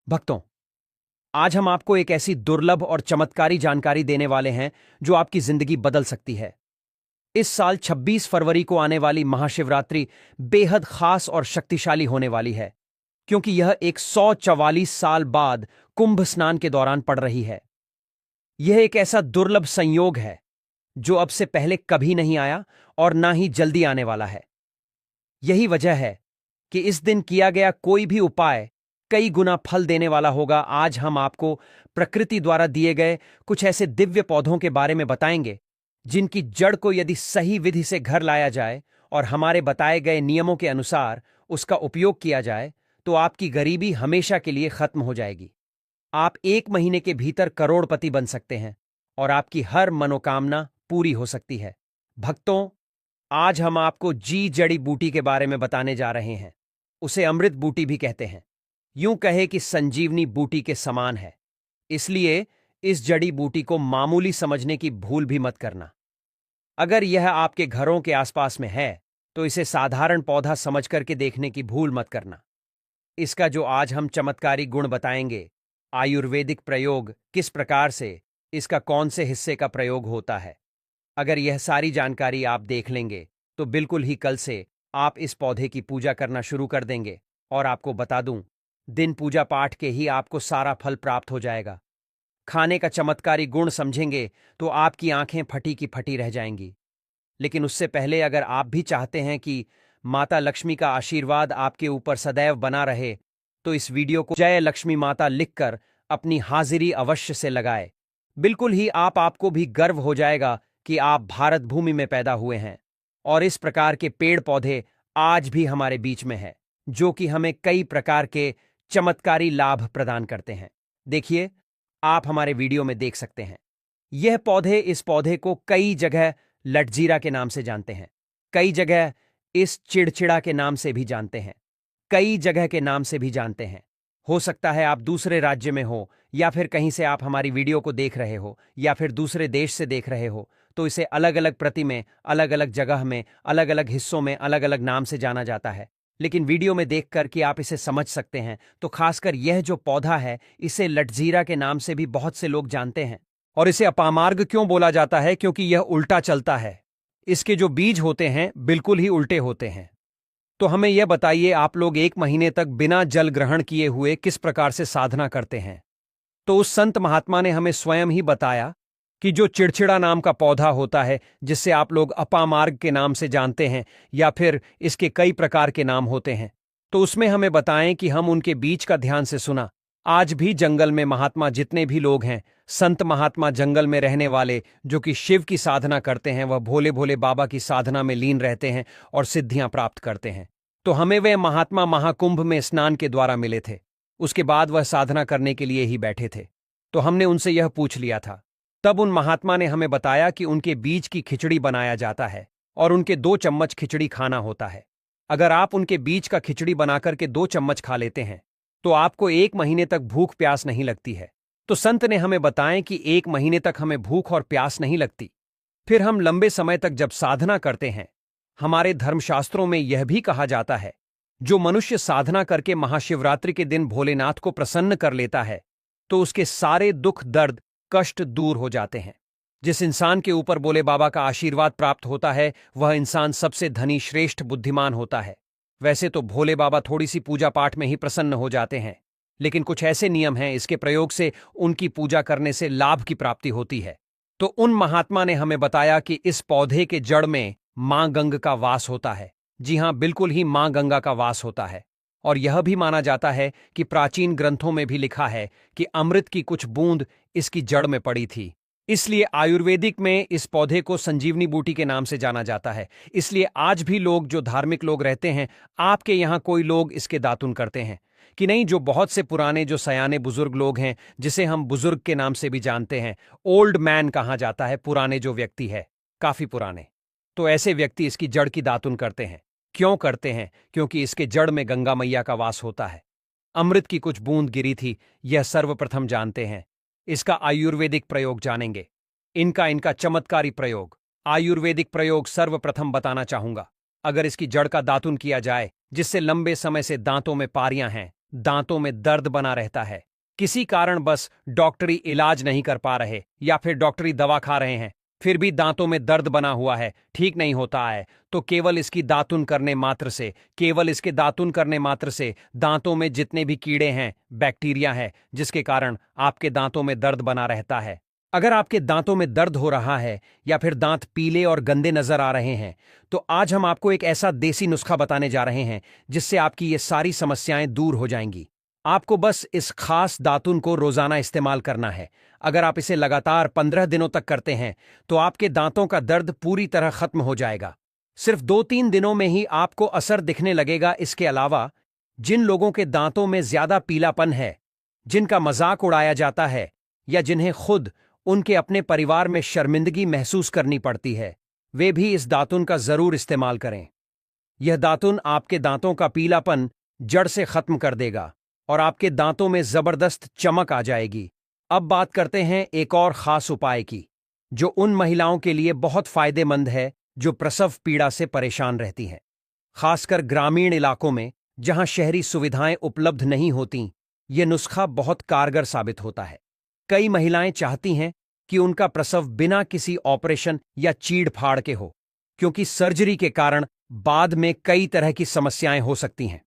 भक्तों, आज हम आपको एक ऐसी दुर्लभ और चमत्कारी जानकारी देने वाले हैं जो आपकी जिंदगी बदल सकती है। इस साल 26 फरवरी को आने वाली महाशिवरात्रि बेहद खास और शक्तिशाली होने वाली है, क्योंकि यह एक 144 साल बाद कुंभ स्नान के दौरान पड़ रही है। यह एक ऐसा दुर्लभ संयोग है जो अब से पहले कभी नहीं आया और ना ही जल्दी आने वाला है। यही वजह है कि इस दिन किया गया कोई भी उपाय कई गुना फल देने वाला होगा। आज हम आपको प्रकृति द्वारा दिए गए कुछ ऐसे दिव्य पौधों के बारे में बताएंगे जिनकी जड़ को यदि सही विधि से घर लाया जाए और हमारे बताए गए नियमों के अनुसार उसका उपयोग किया जाए तो आपकी गरीबी हमेशा के लिए खत्म हो जाएगी। आप 1 महीने के भीतर करोड़पति बन सकते हैं और आपकी हर मनोकामना पूरी हो सकती है। भक्तों, आज हम आपको जड़ी बूटी के बारे में बताने जा रहे हैं। उसे अमृत बूटी भी कहते हैं। यूं कहे कि संजीवनी बूटी के समान है। इसलिए इस जड़ी बूटी को मामूली समझने की भूल भी मत करना। अगर यह आपके घरों के आसपास में है तो इसे साधारण पौधा समझ करके देखने की भूल मत करना। इसका जो आज हम चमत्कारी गुण बताएंगे, आयुर्वेदिक प्रयोग किस प्रकार से, इसका कौन से हिस्से का प्रयोग होता है, अगर यह सारी जानकारी आप देख लेंगे तो बिल्कुल ही कल से आप इस पौधे की पूजा करना शुरू कर देंगे। और आपको बता दूं, दिन पूजा पाठ के ही आपको सारा फल प्राप्त हो जाएगा। खाने का चमत्कारी गुण समझेंगे तो आपकी आंखें फटी की फटी रह जाएंगी। लेकिन उससे पहले अगर आप भी चाहते हैं कि माता लक्ष्मी का आशीर्वाद आपके ऊपर सदैव बना रहे तो इस वीडियो को जय लक्ष्मी माता लिखकर अपनी हाजिरी अवश्य से लगाए। बिल्कुल ही आपको भी गर्व हो जाएगा कि आप भारत भूमि में पैदा हुए हैं और इस प्रकार के पेड़ पौधे आज भी हमारे बीच में है जो कि हमें कई प्रकार के चमत्कारी लाभ प्रदान करते हैं। देखिए, आप हमारे वीडियो में देख सकते हैं। इस पौधे को कई जगह लटजीरा के नाम से जानते हैं, कई जगह इस चिड़चिड़ा के नाम से भी जानते हैं, कई जगह के नाम से भी जानते हैं। हो सकता है आप दूसरे राज्य में हो या फिर कहीं से आप हमारी वीडियो को देख रहे हो या फिर दूसरे देश से देख रहे हो, तो इसे अलग अलग प्रति में, अलग अलग जगह में, अलग अलग हिस्सों में अलग अलग नाम से जाना जाता है। लेकिन वीडियो में देखकर कि आप इसे समझ सकते हैं, तो खासकर यह जो पौधा है इसे लटजीरा के नाम से भी बहुत से लोग जानते हैं। और इसे अपामार्ग क्यों बोला जाता है? क्योंकि यह उल्टा चलता है। इसके जो बीज होते हैं बिल्कुल ही उल्टे होते हैं। तो हमें यह बताइए, आप लोग 1 महीने तक बिना जल ग्रहण किए हुए किस प्रकार से साधना करते हैं? तो उस संत महात्मा ने हमें स्वयं ही बताया कि जो चिड़चिड़ा नाम का पौधा होता है, जिससे आप लोग अपामार्ग के नाम से जानते हैं या फिर इसके कई प्रकार के नाम होते हैं, तो उसमें हमें बताएं कि हम उनके बीच का ध्यान से सुना। आज भी जंगल में महात्मा जितने भी लोग हैं, संत महात्मा जंगल में रहने वाले जो कि शिव की साधना करते हैं, वह भोले भोले बाबा की साधना में लीन रहते हैं और सिद्धियां प्राप्त करते हैं। तो हमें वे महात्मा महाकुंभ में स्नान के द्वारा मिले थे। उसके बाद वह साधना करने के लिए ही बैठे थे। तो हमने उनसे यह पूछ लिया था। तब उन महात्मा ने हमें बताया कि उनके बीज की खिचड़ी बनाया जाता है और उनके 2 चम्मच खिचड़ी खाना होता है। अगर आप उनके बीज का खिचड़ी बनाकर के 2 चम्मच खा लेते हैं तो आपको 1 महीने तक भूख प्यास नहीं लगती है। तो संत ने हमें बताएं कि 1 महीने तक हमें भूख और प्यास नहीं लगती। फिर हम लंबे समय तक जब साधना करते हैं, हमारे धर्मशास्त्रों में यह भी कहा जाता है, जो मनुष्य साधना करके महाशिवरात्रि के दिन भोलेनाथ को प्रसन्न कर लेता है तो उसके सारे दुख दर्द कष्ट दूर हो जाते हैं। जिस इंसान के ऊपर भोले बाबा का आशीर्वाद प्राप्त होता है वह इंसान सबसे धनी श्रेष्ठ बुद्धिमान होता है। वैसे तो भोले बाबा थोड़ी सी पूजा पाठ में ही प्रसन्न हो जाते हैं, लेकिन कुछ ऐसे नियम हैं, इसके प्रयोग से उनकी पूजा करने से लाभ की प्राप्ति होती है। तो उन महात्मा ने हमें बताया कि इस पौधे के जड़ में मां गंग का वास होता है। जी हां, बिल्कुल ही मां गंगा का वास होता है। और यह भी माना जाता है कि प्राचीन ग्रंथों में भी लिखा है कि अमृत की कुछ बूंद इसकी जड़ में पड़ी थी। इसलिए आयुर्वेदिक में इस पौधे को संजीवनी बूटी के नाम से जाना जाता है। इसलिए आज भी लोग, जो धार्मिक लोग रहते हैं, आपके यहां कोई लोग इसके दातुन करते हैं कि नहीं? जो बहुत से पुराने, जो सयाने बुजुर्ग लोग हैं, जिसे हम बुजुर्ग के नाम से भी जानते हैं, ओल्ड मैन कहा जाता है, पुराने जो व्यक्ति है, काफी पुराने, तो ऐसे व्यक्ति इसकी जड़ की दातुन करते हैं। क्यों करते हैं? क्योंकि इसके जड़ में गंगा मैया का वास होता है। अमृत की कुछ बूंद गिरी थी, यह सर्वप्रथम जानते हैं। इसका आयुर्वेदिक प्रयोग जानेंगे। इनका चमत्कारी प्रयोग, आयुर्वेदिक प्रयोग सर्वप्रथम बताना चाहूंगा। अगर इसकी जड़ का दातुन किया जाए, जिससे लंबे समय से दांतों में पारियां हैं, दांतों में दर्द बना रहता है, किसी कारण बस डॉक्टरी इलाज नहीं कर पा रहे या फिर डॉक्टरी दवा खा रहे हैं, फिर भी दांतों में दर्द बना हुआ है, ठीक नहीं होता है, तो केवल इसकी दातुन करने मात्र से, केवल इसके दातुन करने मात्र से दांतों में जितने भी कीड़े हैं, बैक्टीरिया है, जिसके कारण आपके दांतों में दर्द बना रहता है। अगर आपके दांतों में दर्द हो रहा है या फिर दांत पीले और गंदे नजर आ रहे हैं, तो आज हम आपको एक ऐसा देसी नुस्खा बताने जा रहे हैं जिससे आपकी ये सारी समस्याएं दूर हो जाएंगी। आपको बस इस खास दातुन को रोजाना इस्तेमाल करना है। अगर आप इसे लगातार 15 दिनों तक करते हैं तो आपके दांतों का दर्द पूरी तरह खत्म हो जाएगा। सिर्फ 2-3 दिनों में ही आपको असर दिखने लगेगा। इसके अलावा जिन लोगों के दांतों में ज्यादा पीलापन है, जिनका मजाक उड़ाया जाता है या जिन्हें खुद उनके अपने परिवार में शर्मिंदगी महसूस करनी पड़ती है, वे भी इस दातुन का जरूर इस्तेमाल करें। यह दातुन आपके दांतों का पीलापन जड़ से खत्म कर देगा और आपके दांतों में जबरदस्त चमक आ जाएगी। अब बात करते हैं एक और खास उपाय की, जो उन महिलाओं के लिए बहुत फायदेमंद है जो प्रसव पीड़ा से परेशान रहती हैं। खासकर ग्रामीण इलाकों में जहां शहरी सुविधाएं उपलब्ध नहीं होती, यह नुस्खा बहुत कारगर साबित होता है। कई महिलाएं चाहती हैं कि उनका प्रसव बिना किसी ऑपरेशन या चीड़-फाड़ के हो, क्योंकि सर्जरी के कारण बाद में कई तरह की समस्याएं हो सकती हैं।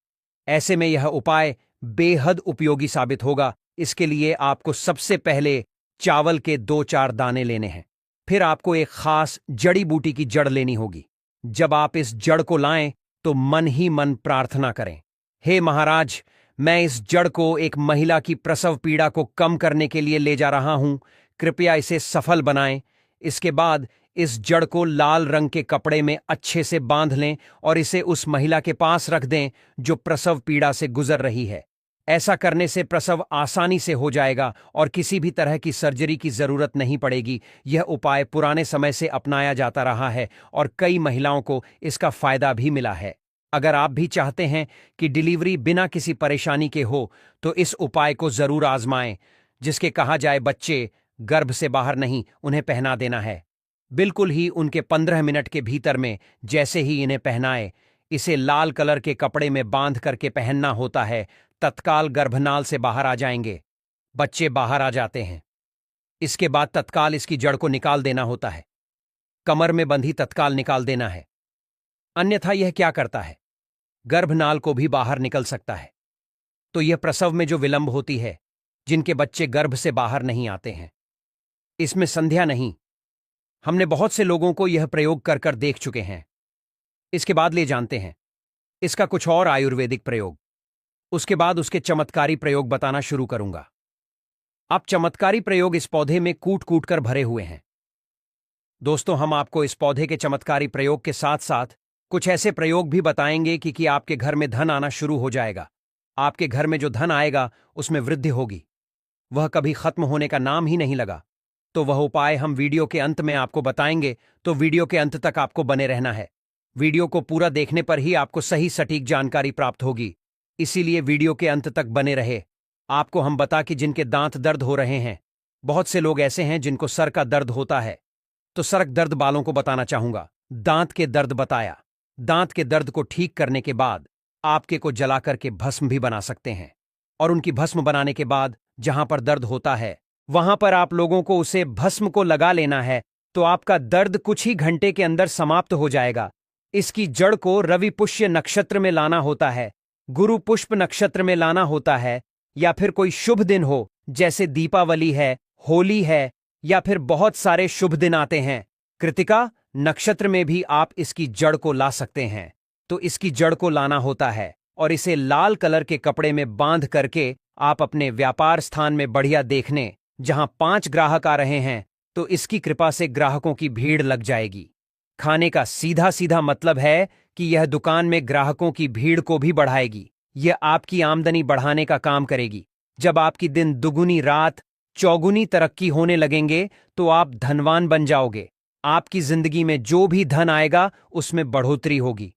ऐसे में यह उपाय बेहद उपयोगी साबित होगा। इसके लिए आपको सबसे पहले चावल के 2-4 दाने लेने हैं। फिर आपको एक खास जड़ी बूटी की जड़ लेनी होगी। जब आप इस जड़ को लाएं तो मन ही मन प्रार्थना करें, हे महाराज, मैं इस जड़ को एक महिला की प्रसव पीड़ा को कम करने के लिए ले जा रहा हूं, कृपया इसे सफल बनाएं। इसके बाद इस जड़ को लाल रंग के कपड़े में अच्छे से बांध लें और इसे उस महिला के पास रख दें जो प्रसव पीड़ा से गुजर रही है। ऐसा करने से प्रसव आसानी से हो जाएगा और किसी भी तरह की सर्जरी की जरूरत नहीं पड़ेगी। यह उपाय पुराने समय से अपनाया जाता रहा है और कई महिलाओं को इसका फायदा भी मिला है। अगर आप भी चाहते हैं कि डिलीवरी बिना किसी परेशानी के हो, तो इस उपाय को जरूर आजमाएं, जिसके कहा जाए बच्चे गर्भ से बाहर नहीं, उन्हें पहना देना है। बिल्कुल ही उनके 15 मिनट के भीतर में जैसे ही इन्हें पहनाए, इसे लाल कलर के कपड़े में बांध करके पहनना होता है, तत्काल गर्भनाल से बाहर आ जाएंगे, बच्चे बाहर आ जाते हैं। इसके बाद तत्काल इसकी जड़ को निकाल देना होता है, कमर में बंधी तत्काल निकाल देना है। अन्यथा यह क्या करता है, गर्भनाल को भी बाहर निकल सकता है। तो यह प्रसव में जो विलंब होती है, जिनके बच्चे गर्भ से बाहर नहीं आते हैं, इसमें संध्या नहीं। हमने बहुत से लोगों को यह प्रयोग कर कर देख चुके हैं। इसके बाद ले जानते हैं इसका कुछ और आयुर्वेदिक प्रयोग। उसके बाद उसके चमत्कारी प्रयोग बताना शुरू करूंगा। अब चमत्कारी प्रयोग इस पौधे में कूट कूट कर भरे हुए हैं। दोस्तों, हम आपको इस पौधे के चमत्कारी प्रयोग के साथ साथ कुछ ऐसे प्रयोग भी बताएंगे कि आपके घर में धन आना शुरू हो जाएगा। आपके घर में जो धन आएगा उसमें वृद्धि होगी, वह कभी खत्म होने का नाम ही नहीं लगा। तो वह उपाय हम वीडियो के अंत में आपको बताएंगे, तो वीडियो के अंत तक आपको बने रहना है। वीडियो को पूरा देखने पर ही आपको सही सटीक जानकारी प्राप्त होगी, इसीलिए वीडियो के अंत तक बने रहे। आपको हम बता कि जिनके दांत दर्द हो रहे हैं, बहुत से लोग ऐसे हैं जिनको सर का दर्द होता है, तो सर दर्द वालों को बताना चाहूंगा। दांत के दर्द बताया। दांत के दर्द को ठीक करने के बाद आपके को जला करके भस्म भी बना सकते हैं, और उनकी भस्म बनाने के बाद जहां पर दर्द होता है वहां पर आप लोगों को उसे भस्म को लगा लेना है, तो आपका दर्द कुछ ही घंटे के अंदर समाप्त हो जाएगा। इसकी जड़ को रवि पुष्य नक्षत्र में लाना होता है, गुरु पुष्प नक्षत्र में लाना होता है, या फिर कोई शुभ दिन हो, जैसे दीपावली है, होली है, या फिर बहुत सारे शुभ दिन आते हैं। कृतिका नक्षत्र में भी आप इसकी जड़ को ला सकते हैं। तो इसकी जड़ को लाना होता है और इसे लाल कलर के कपड़े में बांध करके आप अपने व्यापार स्थान में बढ़िया देखने, जहां 5 ग्राहक आ रहे हैं, तो इसकी कृपा से ग्राहकों की भीड़ लग जाएगी। खाने का सीधा सीधा मतलब है कि यह दुकान में ग्राहकों की भीड़ को भी बढ़ाएगी। यह आपकी आमदनी बढ़ाने का काम करेगी। जब आपकी दिन दुगुनी रात चौगुनी तरक्की होने लगेंगे, तो आप धनवान बन जाओगे। आपकी जिंदगी में जो भी धन आएगा उसमें बढ़ोतरी होगी।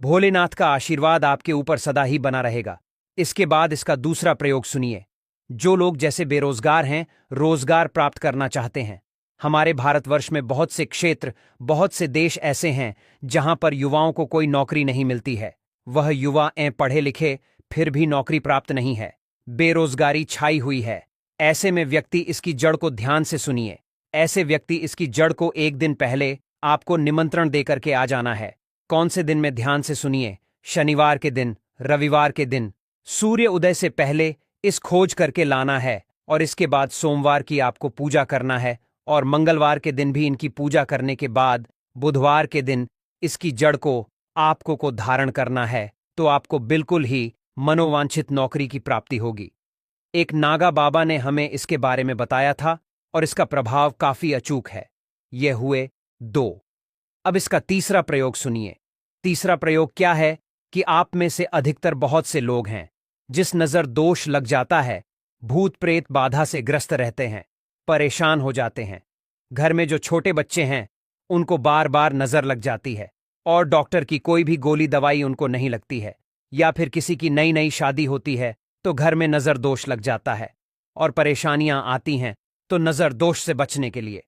भोलेनाथ का आशीर्वाद आपके ऊपर सदा ही बना रहेगा। इसके बाद इसका दूसरा प्रयोग सुनिए। जो लोग जैसे बेरोजगार हैं, रोजगार प्राप्त करना चाहते हैं, हमारे भारतवर्ष में बहुत से क्षेत्र, बहुत से देश ऐसे हैं जहां पर युवाओं को कोई नौकरी नहीं मिलती है। वह युवा पढ़े लिखे फिर भी नौकरी प्राप्त नहीं है, बेरोजगारी छाई हुई है। ऐसे में व्यक्ति इसकी जड़ को ध्यान से सुनिए। ऐसे व्यक्ति इसकी जड़ को एक दिन पहले आपको निमंत्रण देकर के आ जाना है। कौन से दिन में ध्यान से सुनिए? शनिवार के दिन, रविवार के दिन, सूर्य उदय से पहले इस खोज करके लाना है और इसके बाद सोमवार की आपको पूजा करना है और मंगलवार के दिन भी इनकी पूजा करने के बाद बुधवार के दिन इसकी जड़ को आपको धारण करना है, तो आपको बिल्कुल ही मनोवांछित नौकरी की प्राप्ति होगी। एक नागा बाबा ने हमें इसके बारे में बताया था और इसका प्रभाव काफी अचूक है। ये हुए 2। अब इसका तीसरा प्रयोग सुनिए। तीसरा प्रयोग क्या है कि आप में से अधिकतर बहुत से लोग हैं जिस नजर दोष लग जाता है, भूत प्रेत बाधा से ग्रस्त रहते हैं, परेशान हो जाते हैं। घर में जो छोटे बच्चे हैं उनको बार बार नजर लग जाती है और डॉक्टर की कोई भी गोली दवाई उनको नहीं लगती है, या फिर किसी की नई नई शादी होती है तो घर में नजर दोष लग जाता है और परेशानियां आती हैं। तो नजर दोष से बचने के लिए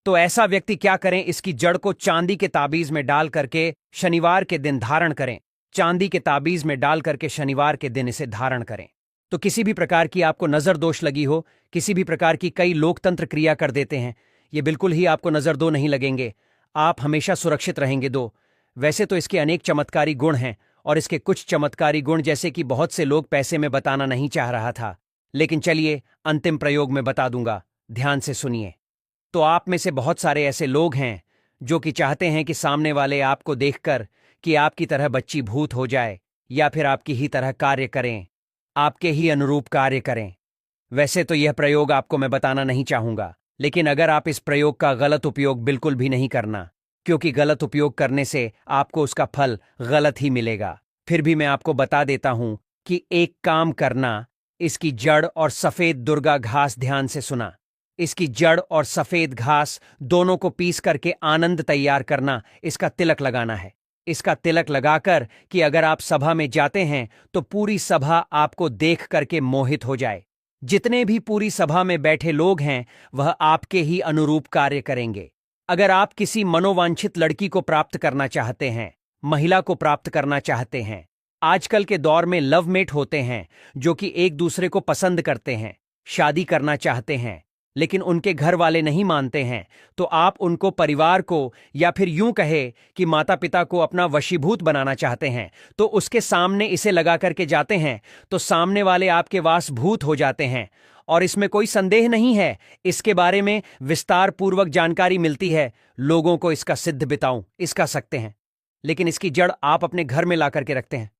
तो ऐसा व्यक्ति क्या करें? इसकी जड़ को चांदी के ताबीज में डाल करके शनिवार के दिन धारण करें। चांदी के ताबीज में डाल करके शनिवार के दिन इसे धारण करें। तो किसी भी प्रकार की आपको नजर दोष लगी हो, किसी भी प्रकार की कई लोकतंत्र क्रिया कर देते हैं, ये बिल्कुल ही आपको नजर दो नहीं लगेंगे। आप हमेशा सुरक्षित रहेंगे। वैसे तो इसके अनेक चमत्कारी गुण हैं और इसके कुछ चमत्कारी गुण जैसे कि बहुत से लोग पैसे में बताना नहीं चाह रहा था, लेकिन चलिए अंतिम प्रयोग में बता दूंगा, ध्यान से सुनिए। तो आप में से बहुत सारे ऐसे लोग हैं जो कि चाहते हैं कि सामने वाले आपको देखकर कि आपकी तरह बच्ची भूत हो जाए या फिर आपकी ही तरह कार्य करें, आपके ही अनुरूप कार्य करें। वैसे तो यह प्रयोग आपको मैं बताना नहीं चाहूंगा, लेकिन अगर आप इस प्रयोग का गलत उपयोग बिल्कुल भी नहीं करना, क्योंकि गलत उपयोग करने से आपको उसका फल गलत ही मिलेगा। फिर भी मैं आपको बता देता हूं कि एक काम करना, इसकी जड़ और सफेद दुर्गा घास ध्यान से सुना। इसकी जड़ और सफेद घास दोनों को पीस करके आनंद तैयार करना, इसका तिलक लगाना है। इसका तिलक लगाकर कि अगर आप सभा में जाते हैं तो पूरी सभा आपको देख करके मोहित हो जाए। जितने भी पूरी सभा में बैठे लोग हैं वह आपके ही अनुरूप कार्य करेंगे। अगर आप किसी मनोवांछित लड़की को प्राप्त करना चाहते हैं, महिला को प्राप्त करना चाहते हैं, आजकल के दौर में लवमेट होते हैं जो कि एक दूसरे को पसंद करते हैं, शादी करना चाहते हैं, लेकिन उनके घर वाले नहीं मानते हैं, तो आप उनको, परिवार को, या फिर यूं कहे कि माता पिता को अपना वशीभूत बनाना चाहते हैं, तो उसके सामने इसे लगा करके जाते हैं तो सामने वाले आपके वासभूत हो जाते हैं। और इसमें कोई संदेह नहीं है, इसके बारे में विस्तार पूर्वक जानकारी मिलती है। लोगों को इसका सिद्ध बिताऊं, इसका सकते हैं, लेकिन इसकी जड़ आप अपने घर में ला करके रखते हैं,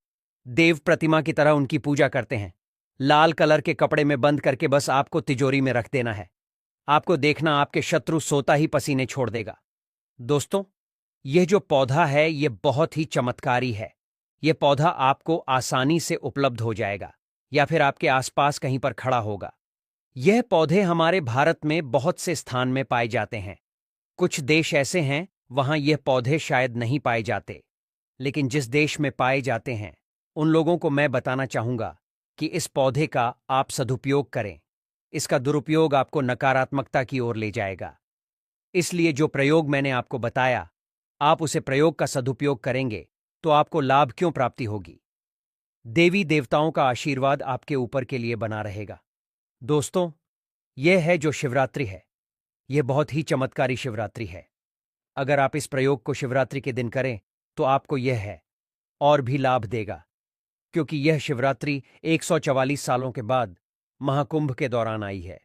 देव प्रतिमा की तरह उनकी पूजा करते हैं, लाल कलर के कपड़े में बंद करके बस आपको तिजोरी में रख देना है। आपको देखना आपके शत्रु सोता ही पसीने छोड़ देगा। दोस्तों, यह जो पौधा है यह बहुत ही चमत्कारी है। यह पौधा आपको आसानी से उपलब्ध हो जाएगा या फिर आपके आसपास कहीं पर खड़ा होगा। यह पौधे हमारे भारत में बहुत से स्थान में पाए जाते हैं। कुछ देश ऐसे हैं वहां यह पौधे शायद नहीं पाए जाते, लेकिन जिस देश में पाए जाते हैं उन लोगों को मैं बताना चाहूंगा कि इस पौधे का आप सदुपयोग करें। इसका दुरुपयोग आपको नकारात्मकता की ओर ले जाएगा। इसलिए जो प्रयोग मैंने आपको बताया, आप उसे प्रयोग का सदुपयोग करेंगे तो आपको लाभ क्यों प्राप्ति होगी। देवी देवताओं का आशीर्वाद आपके ऊपर के लिए बना रहेगा। दोस्तों, यह है जो शिवरात्रि है, यह बहुत ही चमत्कारी शिवरात्रि है। अगर आप इस प्रयोग को शिवरात्रि के दिन करें तो आपको यह है और भी लाभ देगा, क्योंकि यह शिवरात्रि 144 सालों के बाद महाकुंभ के दौरान आई है।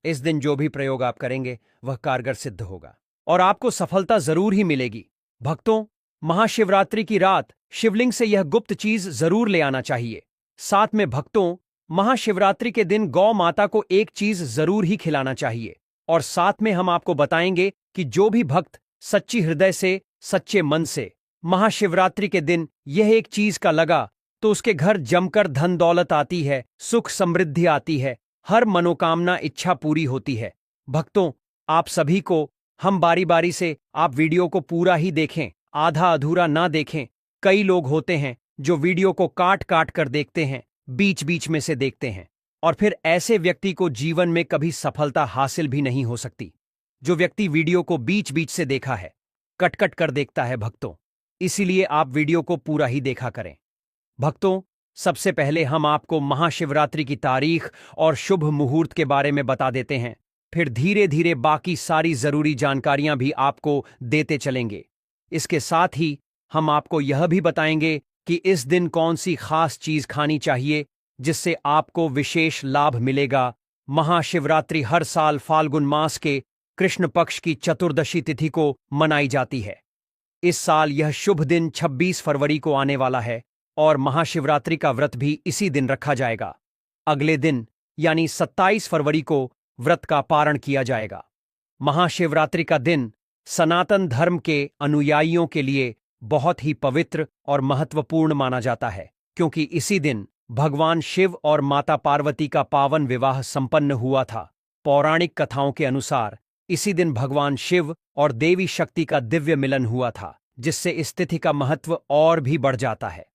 इस दिन जो भी प्रयोग आप करेंगे वह कारगर सिद्ध होगा और आपको सफलता जरूर ही मिलेगी। भक्तों, महाशिवरात्रि की रात शिवलिंग से यह गुप्त चीज जरूर ले आना चाहिए। साथ में भक्तों, महाशिवरात्रि के दिन गौ माता को एक चीज जरूर ही खिलाना चाहिए। और साथ में हम आपको बताएंगे कि जो भी भक्त सच्ची हृदय से, सच्चे मन से महाशिवरात्रि के दिन यह एक चीज का लगा तो उसके घर जमकर धन दौलत आती है, सुख समृद्धि आती है, हर मनोकामना इच्छा पूरी होती है। भक्तों, आप सभी को हम बारी बारी से आप वीडियो को पूरा ही देखें, आधा अधूरा ना देखें। कई लोग होते हैं जो वीडियो को काट काट कर देखते हैं, बीच बीच में से देखते हैं, और फिर ऐसे व्यक्ति को जीवन में कभी सफलता हासिल भी नहीं हो सकती। जो व्यक्ति वीडियो को बीच बीच से देखा है, कट कट कर देखता है भक्तों, इसीलिए आप वीडियो को पूरा ही देखा करें। भक्तों, सबसे पहले हम आपको महाशिवरात्रि की तारीख और शुभ मुहूर्त के बारे में बता देते हैं। फिर धीरे धीरे बाकी सारी जरूरी जानकारियां भी आपको देते चलेंगे। इसके साथ ही हम आपको यह भी बताएंगे कि इस दिन कौन सी खास चीज खानी चाहिए जिससे आपको विशेष लाभ मिलेगा। महाशिवरात्रि हर साल फाल्गुन मास के कृष्ण पक्ष की चतुर्दशी तिथि को मनाई जाती है। इस साल यह शुभ दिन 26 फरवरी को आने वाला है और महाशिवरात्रि का व्रत भी इसी दिन रखा जाएगा। अगले दिन यानी 27 फरवरी को व्रत का पारण किया जाएगा। महाशिवरात्रि का दिन सनातन धर्म के अनुयायियों के लिए बहुत ही पवित्र और महत्वपूर्ण माना जाता है, क्योंकि इसी दिन भगवान शिव और माता पार्वती का पावन विवाह संपन्न हुआ था। पौराणिक कथाओं के अनुसार इसी दिन भगवान शिव और देवी शक्ति का दिव्य मिलन हुआ था, जिससे इस तिथि का महत्व और भी बढ़ जाता है।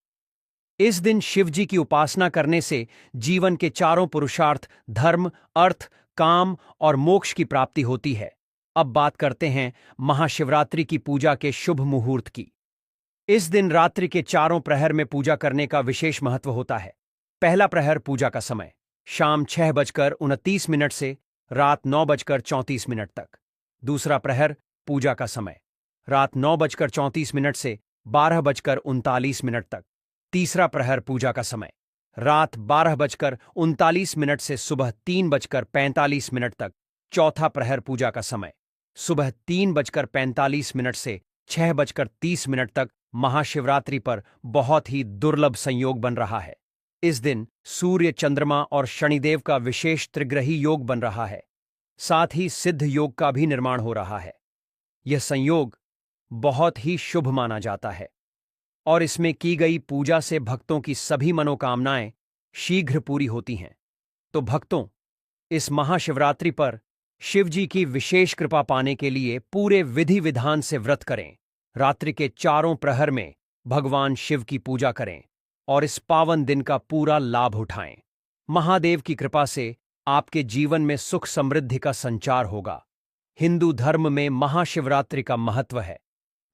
इस दिन शिव जी की उपासना करने से जीवन के चारों पुरुषार्थ धर्म, अर्थ, काम और मोक्ष की प्राप्ति होती है। अब बात करते हैं महाशिवरात्रि की पूजा के शुभ मुहूर्त की। इस दिन रात्रि के चारों प्रहर में पूजा करने का विशेष महत्व होता है। पहला प्रहर पूजा का समय शाम 6:29 से रात 9:34 तक। दूसरा प्रहर पूजा का समय रात 9:34 से 12:39 तक। तीसरा प्रहर पूजा का समय रात 12:39 से सुबह 3:45 तक। चौथा प्रहर पूजा का समय सुबह 3:45 से 6:30 तक। महाशिवरात्रि पर बहुत ही दुर्लभ संयोग बन रहा है। इस दिन सूर्य, चंद्रमा और शनिदेव का विशेष त्रिग्रही योग बन रहा है। साथ ही सिद्ध योग का भी निर्माण हो रहा है। यह संयोग बहुत ही शुभ माना जाता है और इसमें की गई पूजा से भक्तों की सभी मनोकामनाएं शीघ्र पूरी होती हैं। तो भक्तों, इस महाशिवरात्रि पर शिव जी की विशेष कृपा पाने के लिए पूरे विधि विधान से व्रत करें। रात्रि के चारों प्रहर में भगवान शिव की पूजा करें और इस पावन दिन का पूरा लाभ उठाएं। महादेव की कृपा से आपके जीवन में सुख समृद्धि का संचार होगा। हिंदू धर्म में महाशिवरात्रि का महत्व है।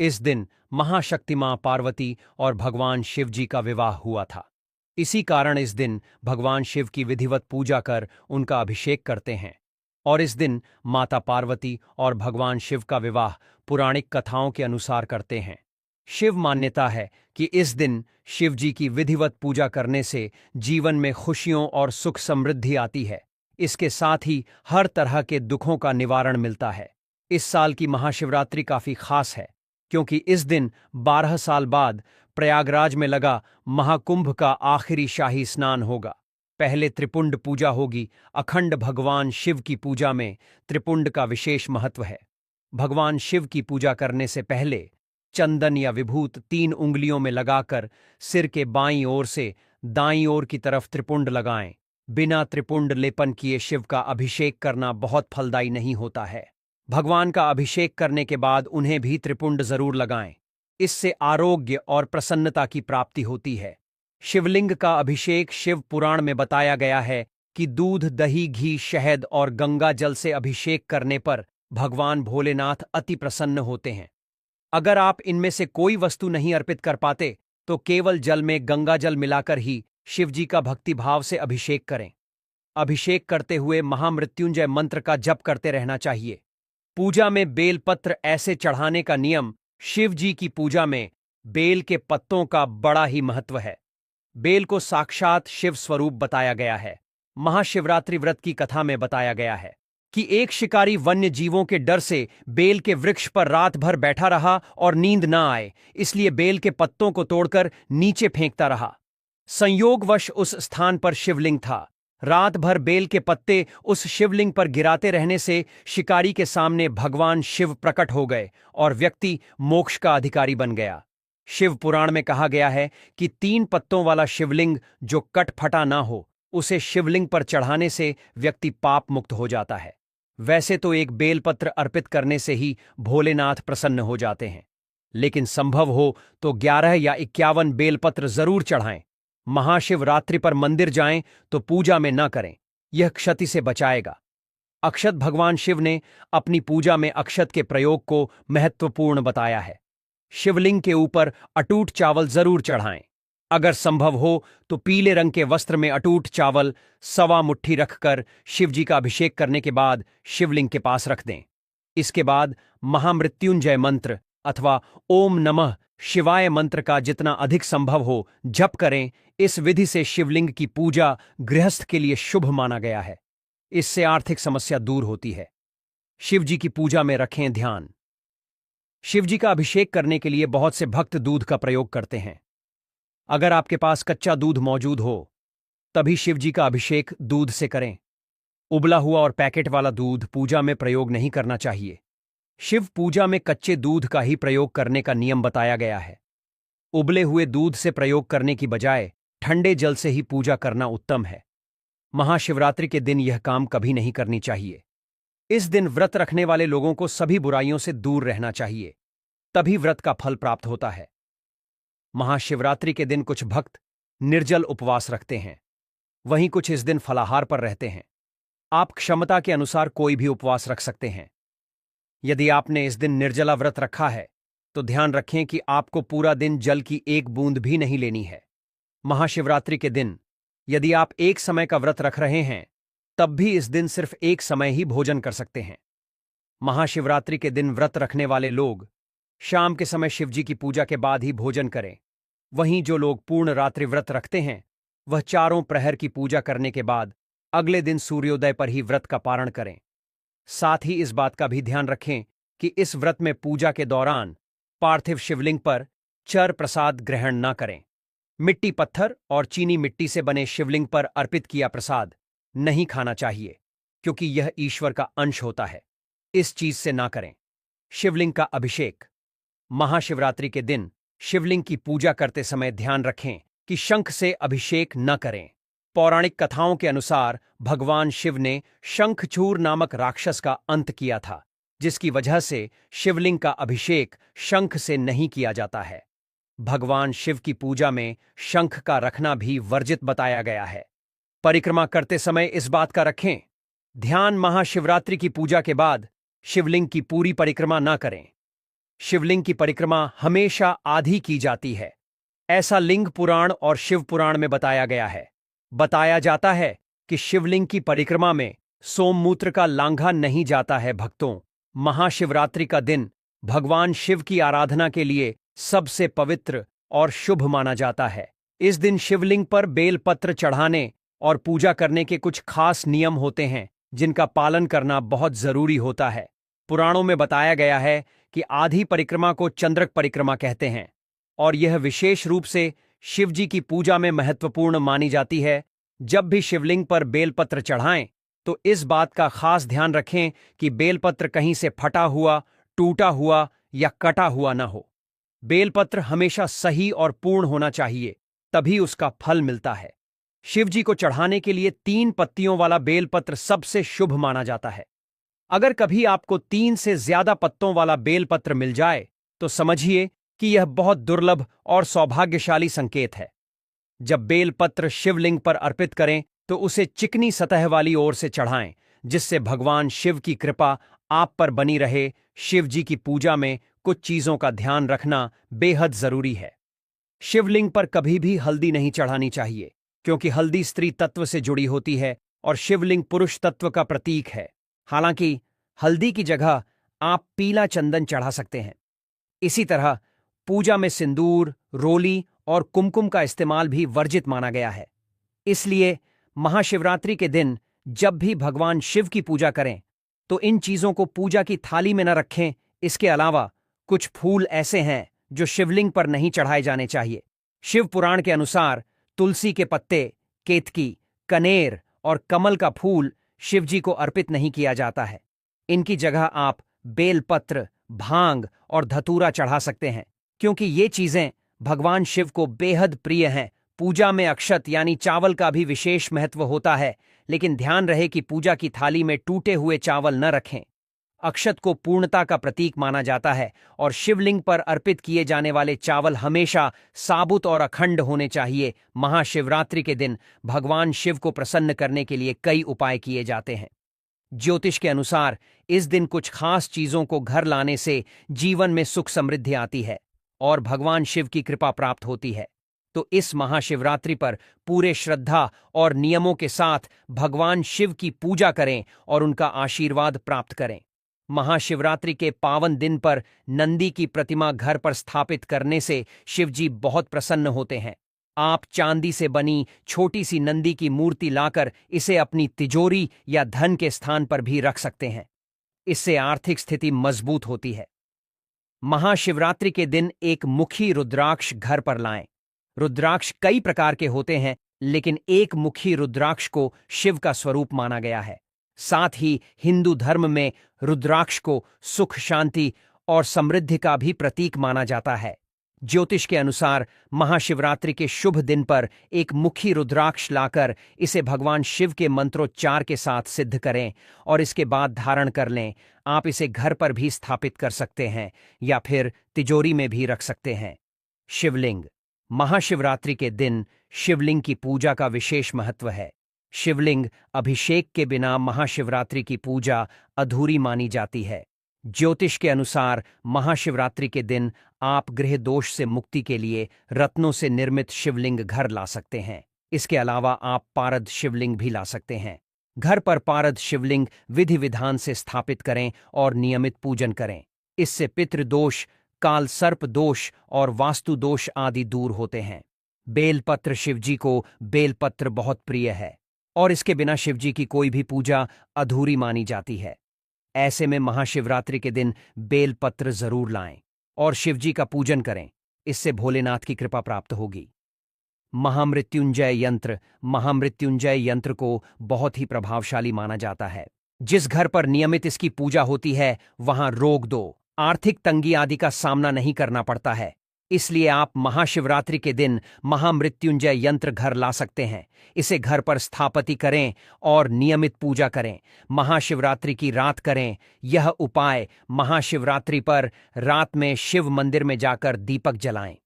इस दिन महाशक्ति मां पार्वती और भगवान शिव जी का विवाह हुआ था। इसी कारण इस दिन भगवान शिव की विधिवत पूजा कर उनका अभिषेक करते हैं। और इस दिन माता पार्वती और भगवान शिव का विवाह पुराणिक कथाओं के अनुसार करते हैं। शिव मान्यता है कि इस दिन शिव जी की विधिवत पूजा करने से जीवन में खुशियों और सुख समृद्धि आती है। इसके साथ ही हर तरह के दुखों का निवारण मिलता है। इस साल की महाशिवरात्रि काफी खास है, क्योंकि इस दिन 12 साल बाद प्रयागराज में लगा महाकुंभ का आखिरी शाही स्नान होगा। पहले त्रिपुंड पूजा होगी। अखंड भगवान शिव की पूजा में त्रिपुंड का विशेष महत्व है। भगवान शिव की पूजा करने से पहले चंदन या विभूत 3 उंगलियों में लगाकर सिर के बाईं ओर से दाईं ओर की तरफ त्रिपुंड लगाएं। बिना त्रिपुंड लेपन किए शिव का अभिषेक करना बहुत फलदायी नहीं होता है। भगवान का अभिषेक करने के बाद उन्हें भी त्रिपुंड जरूर लगाएं। इससे आरोग्य और प्रसन्नता की प्राप्ति होती है। शिवलिंग का अभिषेक शिव पुराण में बताया गया है कि दूध, दही, घी, शहद और गंगा जल से अभिषेक करने पर भगवान भोलेनाथ अति प्रसन्न होते हैं। अगर आप इनमें से कोई वस्तु नहीं अर्पित कर पाते तो केवल जल में गंगा जल मिलाकर ही शिवजी का भक्तिभाव से अभिषेक करें। अभिषेक करते हुए महामृत्युंजय मंत्र का जप करते रहना चाहिए। पूजा में बेलपत्र ऐसे चढ़ाने का नियम। शिव जी की पूजा में बेल के पत्तों का बड़ा ही महत्व है। बेल को साक्षात शिव स्वरूप बताया गया है। महाशिवरात्रि व्रत की कथा में बताया गया है कि एक शिकारी वन्य जीवों के डर से बेल के वृक्ष पर रात भर बैठा रहा और नींद न आए, इसलिए बेल के पत्तों को तोड़कर नीचे फेंकता रहा। संयोगवश उस स्थान पर शिवलिंग था। रात भर बेल के पत्ते उस शिवलिंग पर गिराते रहने से शिकारी के सामने भगवान शिव प्रकट हो गए और व्यक्ति मोक्ष का अधिकारी बन गया। शिव पुराण में कहा गया है कि 3 पत्तों वाला शिवलिंग जो कट फटा ना हो, उसे शिवलिंग पर चढ़ाने से व्यक्ति पाप मुक्त हो जाता है। वैसे तो एक बेलपत्र अर्पित करने से ही भोलेनाथ प्रसन्न हो जाते हैं, लेकिन संभव हो तो 11 या 51 बेलपत्र जरूर चढ़ाएं। महाशिवरात्रि पर मंदिर जाएं तो पूजा में न करें, यह क्षति से बचाएगा। अक्षत भगवान शिव ने अपनी पूजा में अक्षत के प्रयोग को महत्वपूर्ण बताया है। शिवलिंग के ऊपर अटूट चावल जरूर चढ़ाएं। अगर संभव हो तो पीले रंग के वस्त्र में अटूट चावल सवा मुट्ठी रखकर शिवजी का अभिषेक करने के बाद शिवलिंग के पास रख दें। इसके बाद महामृत्युंजय मंत्र अथवा ओम नमः शिवाय मंत्र का जितना अधिक संभव हो जप करें। इस विधि से शिवलिंग की पूजा गृहस्थ के लिए शुभ माना गया है। इससे आर्थिक समस्या दूर होती है। शिवजी की पूजा में रखें ध्यान। शिवजी का अभिषेक करने के लिए बहुत से भक्त दूध का प्रयोग करते हैं। अगर आपके पास कच्चा दूध मौजूद हो तभी शिवजी का अभिषेक दूध से करें। उबला हुआ और पैकेट वाला दूध पूजा में प्रयोग नहीं करना चाहिए। शिव पूजा में कच्चे दूध का ही प्रयोग करने का नियम बताया गया है। उबले हुए दूध से प्रयोग करने की बजाय ठंडे जल से ही पूजा करना उत्तम है। महाशिवरात्रि के दिन यह काम कभी नहीं करनी चाहिए। इस दिन व्रत रखने वाले लोगों को सभी बुराइयों से दूर रहना चाहिए, तभी व्रत का फल प्राप्त होता है। महाशिवरात्रि के दिन कुछ भक्त निर्जल उपवास रखते हैं, वहीं कुछ इस दिन फलाहार पर रहते हैं। आप क्षमता के अनुसार कोई भी उपवास रख सकते हैं। यदि आपने इस दिन निर्जला व्रत रखा है तो ध्यान रखें कि आपको पूरा दिन जल की एक बूंद भी नहीं लेनी है। महाशिवरात्रि के दिन यदि आप एक समय का व्रत रख रहे हैं तब भी इस दिन सिर्फ एक समय ही भोजन कर सकते हैं। महाशिवरात्रि के दिन व्रत रखने वाले लोग शाम के समय शिवजी की पूजा के बाद ही भोजन करें। वहीं जो लोग पूर्ण रात्रि व्रत रखते हैं वह चारों प्रहर की पूजा करने के बाद अगले दिन सूर्योदय पर ही व्रत का पारण करें। साथ ही इस बात का भी ध्यान रखें कि इस व्रत में पूजा के दौरान पार्थिव शिवलिंग पर चर प्रसाद ग्रहण न करें। मिट्टी पत्थर और चीनी मिट्टी से बने शिवलिंग पर अर्पित किया प्रसाद नहीं खाना चाहिए, क्योंकि यह ईश्वर का अंश होता है। इस चीज से ना करें। शिवलिंग का अभिषेक। महाशिवरात्रि के दिन शिवलिंग की पूजा करते समय ध्यान रखें कि शंख से अभिषेक न करें। पौराणिक कथाओं के अनुसार भगवान शिव ने शंखचूर नामक राक्षस का अंत किया था, जिसकी वजह से शिवलिंग का अभिषेक शंख से नहीं किया जाता है। भगवान शिव की पूजा में शंख का रखना भी वर्जित बताया गया है। परिक्रमा करते समय इस बात का रखें ध्यान, महाशिवरात्रि की पूजा के बाद शिवलिंग की पूरी परिक्रमा न करें। शिवलिंग की परिक्रमा हमेशा आधी की जाती है। ऐसा लिंग पुराण और शिव पुराण में बताया गया है। बताया जाता है कि शिवलिंग की परिक्रमा में सोममूत्र का लांघा नहीं जाता है। भक्तों, महाशिवरात्रि का दिन भगवान शिव की आराधना के लिए सबसे पवित्र और शुभ माना जाता है। इस दिन शिवलिंग पर बेलपत्र चढ़ाने और पूजा करने के कुछ खास नियम होते हैं, जिनका पालन करना बहुत जरूरी होता है। पुराणों में बताया गया है कि आधी परिक्रमा को चंद्रक परिक्रमा कहते हैं और यह विशेष रूप से शिवजी की पूजा में महत्वपूर्ण मानी जाती है। जब भी शिवलिंग पर बेलपत्र चढ़ाएं तो इस बात का खास ध्यान रखें कि बेलपत्र कहीं से फटा हुआ, टूटा हुआ या कटा हुआ न हो। बेलपत्र हमेशा सही और पूर्ण होना चाहिए, तभी उसका फल मिलता है। शिवजी को चढ़ाने के लिए 3 पत्तियों वाला बेलपत्र सबसे शुभ माना जाता है। अगर कभी आपको 3 से ज्यादा पत्तों वाला बेलपत्र मिल जाए तो समझिए कि यह बहुत दुर्लभ और सौभाग्यशाली संकेत है। जब बेलपत्र शिवलिंग पर अर्पित करें तो उसे चिकनी सतह वाली ओर से चढ़ाएं, जिससे भगवान शिव की कृपा आप पर बनी रहे। शिवजी की पूजा में कुछ चीजों का ध्यान रखना बेहद जरूरी है। शिवलिंग पर कभी भी हल्दी नहीं चढ़ानी चाहिए, क्योंकि हल्दी स्त्री तत्व से जुड़ी होती है और शिवलिंग पुरुष तत्व का प्रतीक है। हालांकि हल्दी की जगह आप पीला चंदन चढ़ा सकते हैं। इसी तरह पूजा में सिंदूर, रोली और कुमकुम का इस्तेमाल भी वर्जित माना गया है। इसलिए महाशिवरात्रि के दिन जब भी भगवान शिव की पूजा करें तो इन चीजों को पूजा की थाली में न रखें। इसके अलावा कुछ फूल ऐसे हैं जो शिवलिंग पर नहीं चढ़ाए जाने चाहिए। शिव पुराण के अनुसार तुलसी के पत्ते, केतकी, कनेर और कमल का फूल शिवजी को अर्पित नहीं किया जाता है। इनकी जगह आप बेलपत्र, भांग और धतूरा चढ़ा सकते हैं, क्योंकि ये चीजें भगवान शिव को बेहद प्रिय हैं। पूजा में अक्षत यानी चावल का भी विशेष महत्व होता है, लेकिन ध्यान रहे कि पूजा की थाली में टूटे हुए चावल न रखें। अक्षत को पूर्णता का प्रतीक माना जाता है और शिवलिंग पर अर्पित किए जाने वाले चावल हमेशा साबुत और अखंड होने चाहिए। महाशिवरात्रि के दिन भगवान शिव को प्रसन्न करने के लिए कई उपाय किए जाते हैं। ज्योतिष के अनुसार इस दिन कुछ खास चीजों को घर लाने से जीवन में सुख समृद्धि आती है और भगवान शिव की कृपा प्राप्त होती है। तो इस महाशिवरात्रि पर पूरे श्रद्धा और नियमों के साथ भगवान शिव की पूजा करें और उनका आशीर्वाद प्राप्त करें। महाशिवरात्रि के पावन दिन पर नंदी की प्रतिमा घर पर स्थापित करने से शिवजी बहुत प्रसन्न होते हैं। आप चांदी से बनी छोटी सी नंदी की मूर्ति लाकर इसे अपनी तिजोरी या धन के स्थान पर भी रख सकते हैं। इससे आर्थिक स्थिति मजबूत होती है। महाशिवरात्रि के दिन एक मुखी रुद्राक्ष घर पर लाएं। रुद्राक्ष कई प्रकार के होते हैं, लेकिन एक मुखी रुद्राक्ष को शिव का स्वरूप माना गया है। साथ ही हिंदू धर्म में रुद्राक्ष को सुख, शांति और समृद्धि का भी प्रतीक माना जाता है। ज्योतिष के अनुसार महाशिवरात्रि के शुभ दिन पर एक मुखी रुद्राक्ष लाकर इसे भगवान शिव के मंत्रोच्चार के साथ सिद्ध करें और इसके बाद धारण कर लें। आप इसे घर पर भी स्थापित कर सकते हैं या फिर तिजोरी में भी रख सकते हैं। शिवलिंग। महाशिवरात्रि के दिन शिवलिंग की पूजा का विशेष महत्व है। शिवलिंग अभिषेक के बिना महाशिवरात्रि की पूजा अधूरी मानी जाती है। ज्योतिष के अनुसार महाशिवरात्रि के दिन आप गृह दोष से मुक्ति के लिए रत्नों से निर्मित शिवलिंग घर ला सकते हैं। इसके अलावा आप पारद शिवलिंग भी ला सकते हैं। घर पर पारद शिवलिंग विधि विधान से स्थापित करें और नियमित पूजन करें। इससे पितृदोष, काल सर्प दोष और वास्तु दोष आदि दूर होते हैं। बेलपत्र। शिवजी को बेलपत्र बहुत प्रिय है और इसके बिना शिवजी की कोई भी पूजा अधूरी मानी जाती है। ऐसे में महाशिवरात्रि के दिन बेलपत्र जरूर लाएं और शिवजी का पूजन करें। इससे भोलेनाथ की कृपा प्राप्त होगी। महामृत्युंजय यंत्र। महामृत्युंजय यंत्र को बहुत ही प्रभावशाली माना जाता है। जिस घर पर नियमित इसकी पूजा होती है वहां रोग, दो आर्थिक तंगी आदि का सामना नहीं करना पड़ता है। इसलिए आप महाशिवरात्रि के दिन महामृत्युंजय यंत्र घर ला सकते हैं। इसे घर पर स्थापित करें और नियमित पूजा करें। महाशिवरात्रि की रात करें। यह उपाय महाशिवरात्रि पर रात में शिव मंदिर में जाकर दीपक जलाएं।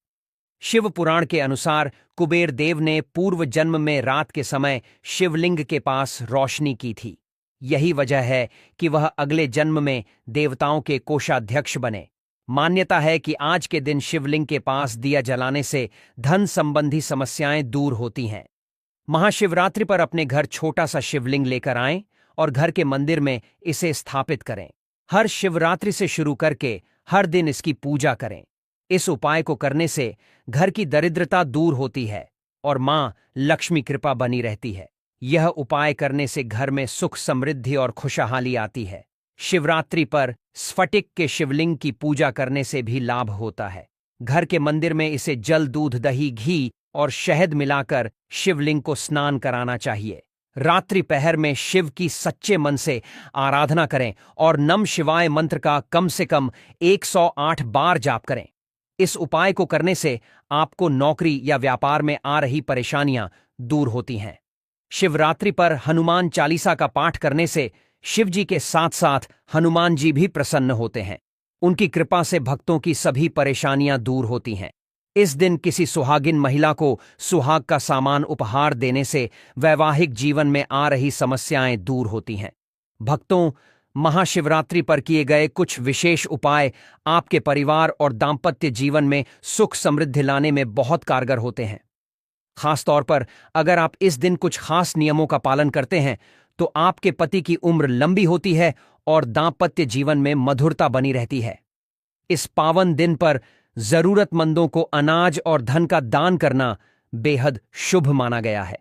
शिव पुराण के अनुसार कुबेर देव ने पूर्व जन्म में रात के समय शिवलिंग के पास रोशनी की थी। यही वजह है कि वह अगले जन्म में देवताओं के कोषाध्यक्ष बने। मान्यता है कि आज के दिन शिवलिंग के पास दिया जलाने से धन संबंधी समस्याएं दूर होती हैं। महाशिवरात्रि पर अपने घर छोटा सा शिवलिंग लेकर आएं और घर के मंदिर में इसे स्थापित करें। हर शिवरात्रि से शुरू करके हर दिन इसकी पूजा करें। इस उपाय को करने से घर की दरिद्रता दूर होती है और मां लक्ष्मी कृपा बनी रहती है। यह उपाय करने से घर में सुख, समृद्धि और खुशहाली आती है। शिवरात्रि पर स्फटिक के शिवलिंग की पूजा करने से भी लाभ होता है। घर के मंदिर में इसे जल, दूध, दही, घी और शहद मिलाकर शिवलिंग को स्नान कराना चाहिए। रात्रि पहर में शिव की सच्चे मन से आराधना करें और नम शिवाय मंत्र का कम से कम 108 बार जाप करें। इस उपाय को करने से आपको नौकरी या व्यापार में आ रही परेशानियां दूर होती हैं। शिवरात्रि पर हनुमान चालीसा का पाठ करने से शिवजी के साथ साथ हनुमान जी भी प्रसन्न होते हैं। उनकी कृपा से भक्तों की सभी परेशानियां दूर होती हैं। इस दिन किसी सुहागिन महिला को सुहाग का सामान उपहार देने से वैवाहिक जीवन में आ रही समस्याएं दूर होती हैं। भक्तों, महाशिवरात्रि पर किए गए कुछ विशेष उपाय आपके परिवार और दाम्पत्य जीवन में सुख, समृद्धि लाने में बहुत कारगर होते हैं। खासतौर पर अगर आप इस दिन कुछ खास नियमों का पालन करते हैं तो आपके पति की उम्र लंबी होती है और दांपत्य जीवन में मधुरता बनी रहती है। इस पावन दिन पर जरूरतमंदों को अनाज और धन का दान करना बेहद शुभ माना गया है।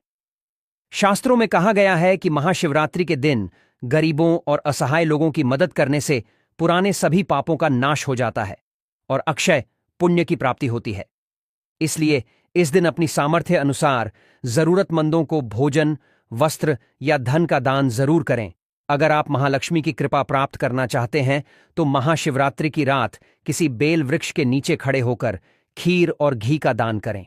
शास्त्रों में कहा गया है कि महाशिवरात्रि के दिन गरीबों और असहाय लोगों की मदद करने से पुराने सभी पापों का नाश हो जाता है और अक्षय पुण्य की प्राप्ति होती है। इसलिए इस दिन अपनी सामर्थ्य अनुसार जरूरतमंदों को भोजन, वस्त्र या धन का दान जरूर करें। अगर आप महालक्ष्मी की कृपा प्राप्त करना चाहते हैं तो महाशिवरात्रि की रात किसी बेल वृक्ष के नीचे खड़े होकर खीर और घी का दान करें।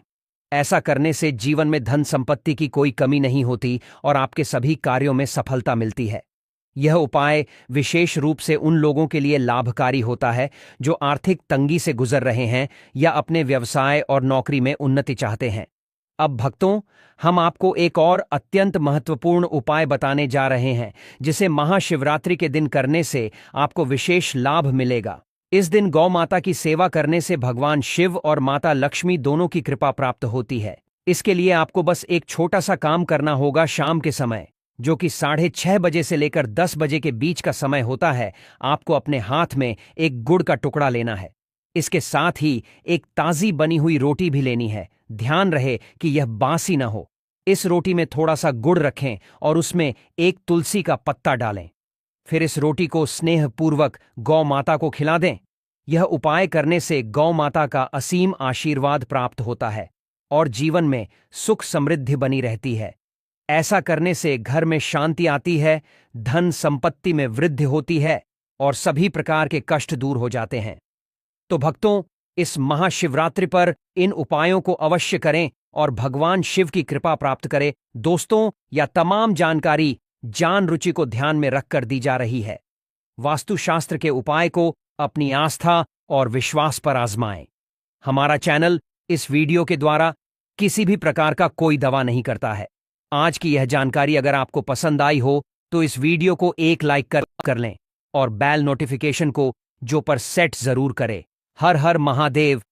ऐसा करने से जीवन में धन संपत्ति की कोई कमी नहीं होती और आपके सभी कार्यों में सफलता मिलती है। यह उपाय विशेष रूप से उन लोगों के लिए लाभकारी होता है जो आर्थिक तंगी से गुजर रहे हैं या अपने व्यवसाय और नौकरी में उन्नति चाहते हैं। अब भक्तों, हम आपको एक और अत्यंत महत्वपूर्ण उपाय बताने जा रहे हैं जिसे महाशिवरात्रि के दिन करने से आपको विशेष लाभ मिलेगा। इस दिन गौ माता की सेवा करने से भगवान शिव और माता लक्ष्मी दोनों की कृपा प्राप्त होती है। इसके लिए आपको बस एक छोटा सा काम करना होगा। शाम के समय, जो कि 6:30 बजे से लेकर 10 बजे के बीच का समय होता है, आपको अपने हाथ में एक गुड़ का टुकड़ा लेना है। इसके साथ ही एक ताज़ी बनी हुई रोटी भी लेनी है। ध्यान रहे कि यह बासी न हो। इस रोटी में थोड़ा सा गुड़ रखें और उसमें एक तुलसी का पत्ता डालें। फिर इस रोटी को स्नेहपूर्वक गौ माता को खिला दें। यह उपाय करने से गौ माता का असीम आशीर्वाद प्राप्त होता है और जीवन में सुख समृद्धि बनी रहती है। ऐसा करने से घर में शांति आती है, धन संपत्ति में वृद्धि होती है और सभी प्रकार के कष्ट दूर हो जाते हैं। तो भक्तों, इस महाशिवरात्रि पर इन उपायों को अवश्य करें और भगवान शिव की कृपा प्राप्त करें। दोस्तों, यह तमाम जानकारी जान रुचि को ध्यान में रखकर दी जा रही है। वास्तुशास्त्र के उपाय को अपनी आस्था और विश्वास पर आजमाएं। हमारा चैनल इस वीडियो के द्वारा किसी भी प्रकार का कोई दवा नहीं करता है। आज की यह जानकारी अगर आपको पसंद आई हो तो इस वीडियो को एक लाइक कर लें और बेल नोटिफिकेशन को जो पर सेट जरूर करें। हर हर महादेव।